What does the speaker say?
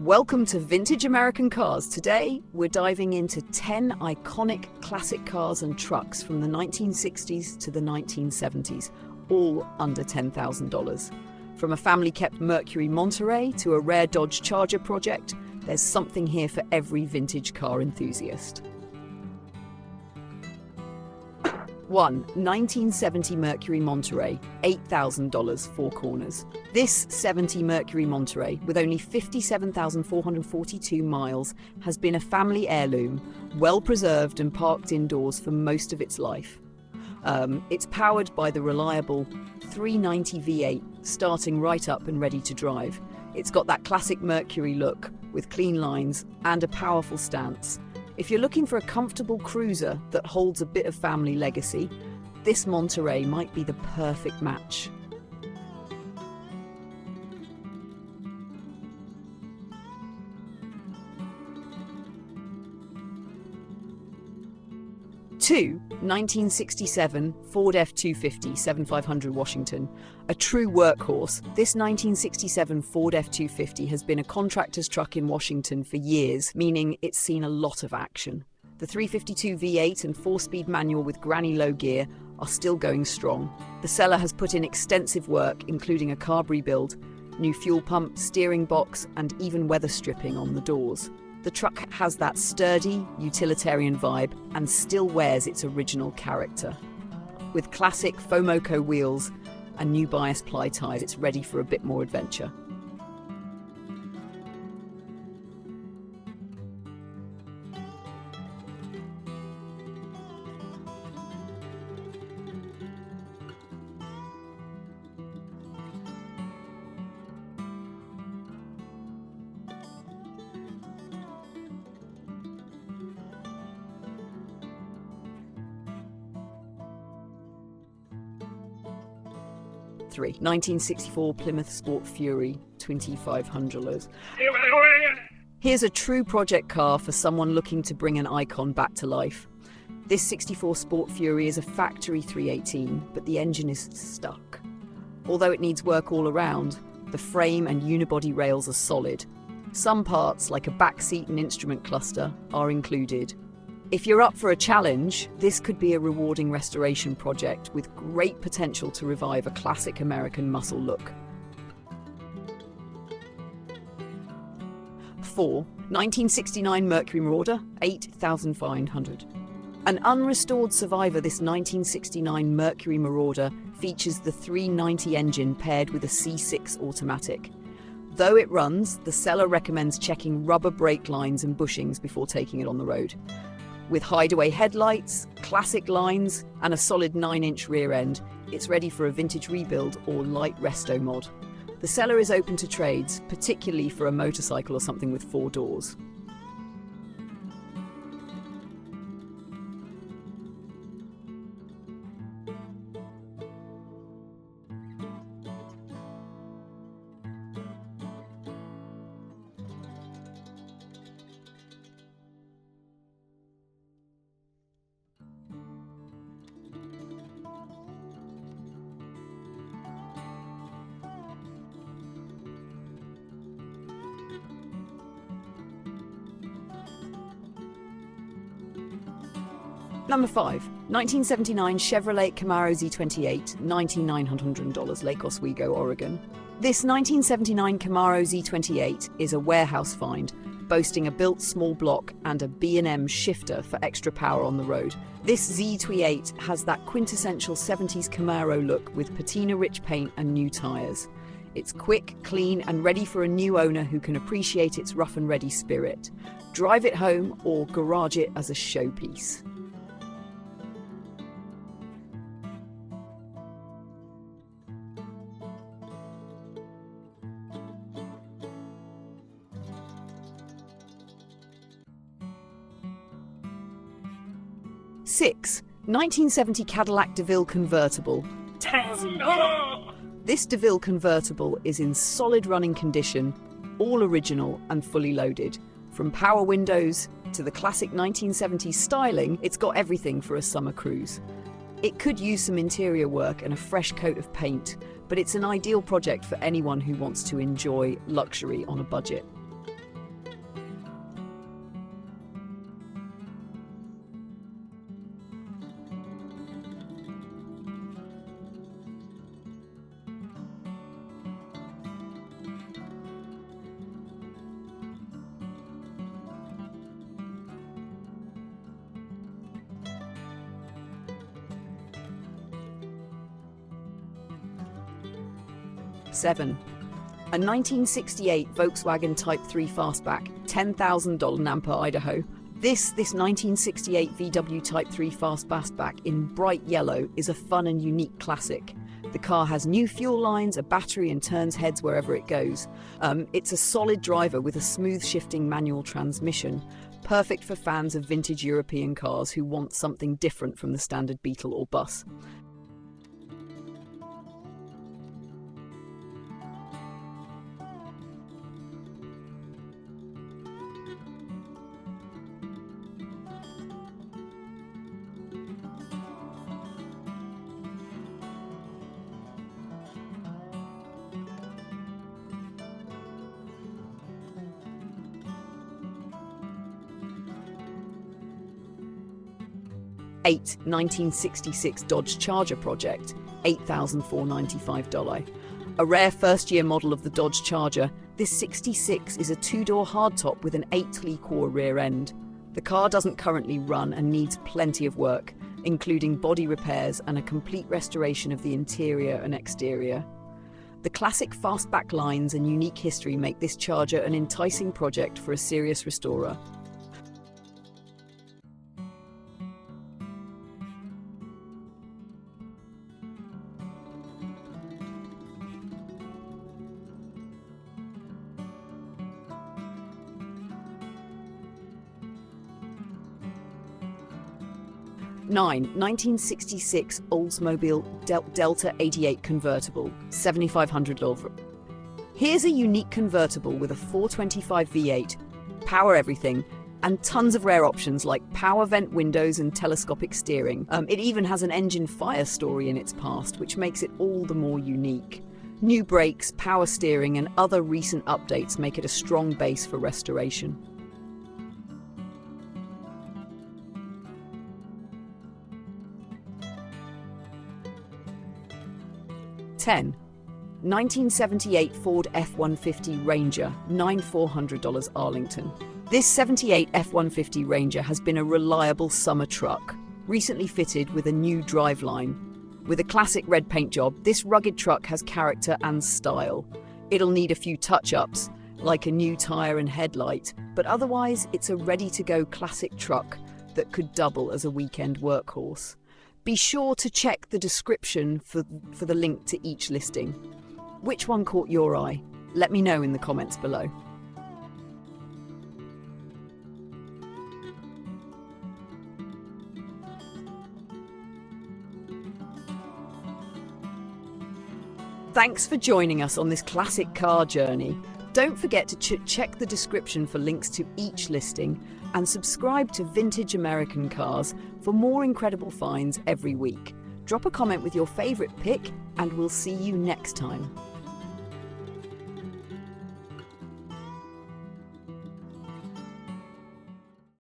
Welcome to Vintage American Cars. Today, we're diving into 10 iconic classic cars and trucks from the 1960s to the 1970s, all under $10,000. From a family-kept Mercury Monteray to a rare Dodge Charger project, there's something here for every vintage car enthusiast. 1. 1970 Mercury Monteray, $8,000 four corners. This 70 Mercury Monteray, with only 57,442 miles, has been a family heirloom, well preserved and parked indoors for most of its life. It's powered by the reliable 390 V8, starting right up and ready to drive. It's got that classic Mercury look, with clean lines and a powerful stance. If you're looking for a comfortable cruiser that holds a bit of family legacy, this Monterey might be the perfect match. Two, 1967 Ford F-250 7500 Washington. A true workhorse, this 1967 Ford F-250 has been a contractor's truck in Washington for years, meaning it's seen a lot of action. The 352 V8 and 4-speed manual with granny low gear are still going strong. The seller has put in extensive work, including a carb rebuild, new fuel pump, steering box, and even weather stripping on the doors. The truck has that sturdy, utilitarian vibe and still wears its original character. With classic Fomoco wheels and new bias ply tyres, it's ready for a bit more adventure. Three, 1964 Plymouth Sport Fury 2500. Here's a true project car for someone looking to bring an icon back to life. This 64 Sport Fury is a factory 318, but the engine is stuck. Although it needs work all around, the frame and unibody rails are solid. Some parts, like a back seat and instrument cluster, are included. If you're up for a challenge, this could be a rewarding restoration project with great potential to revive a classic American muscle look. 4. 1969 Mercury Marauder, $8,500. An unrestored survivor, this 1969 Mercury Marauder features the 390 engine paired with a C6 automatic. Though it runs, the seller recommends checking rubber brake lines and bushings before taking it on the road. With hideaway headlights, classic lines, and a solid 9-inch rear end, it's ready for a vintage rebuild or light resto mod. The seller is open to trades, particularly for a motorcycle or something with 4 doors. Number 5. 1979 Chevrolet Camaro Z28, $9,900, Lake Oswego, Oregon. This 1979 Camaro Z28 is a warehouse find, boasting a built small block and a B&M shifter for extra power on the road. This Z28 has that quintessential 70s Camaro look with patina-rich paint and new tyres. It's quick, clean, and ready for a new owner who can appreciate its rough and ready spirit. Drive it home or garage it as a showpiece. Six, 1970 Cadillac DeVille Convertible. This DeVille Convertible is in solid running condition, all original and fully loaded. From power windows to the classic 1970s styling, it's got everything for a summer cruise. It could use some interior work and a fresh coat of paint, but it's an ideal project for anyone who wants to enjoy luxury on a budget. 7. A 1968 Volkswagen Type 3 Fastback, $10,000 Nampa, Idaho. This 1968 VW Type 3 Fastback in bright yellow is a fun and unique classic. The car has new fuel lines, a battery, and turns heads wherever it goes. It's a solid driver with a smooth shifting manual transmission, perfect for fans of vintage European cars who want something different from the standard Beetle or bus. Eight, 1966 Dodge Charger project, $8,495. A rare first-year model of the Dodge Charger, this 66 is a two-door hardtop with an 8-litre rear end. The car doesn't currently run and needs plenty of work, including body repairs and a complete restoration of the interior and exterior. The classic fastback lines and unique history make this Charger an enticing project for a serious restorer. 9. 1966 Oldsmobile Delta 88 Convertible, $7,500. Here's a unique convertible with a 425 V8, power everything, and tons of rare options like power vent windows and telescopic steering. It even has an engine fire story in its past, which makes it all the more unique. New brakes, power steering, and other recent updates make it a strong base for restoration. 10. 1978 Ford F-150 Ranger, $9,400 Arlington. This 78 F-150 Ranger has been a reliable summer truck, recently fitted with a new driveline. With a classic red paint job, this rugged truck has character and style. It'll need a few touch-ups, like a new tire and headlight, but otherwise it's a ready-to-go classic truck that could double as a weekend workhorse. Be sure to check the description for the link to each listing. Which one caught your eye? Let me know in the comments below. Thanks for joining us on this classic car journey. Don't forget to check the description for links to each listing and subscribe to Vintage American Cars for more incredible finds every week. Drop a comment with your favourite pick and we'll see you next time.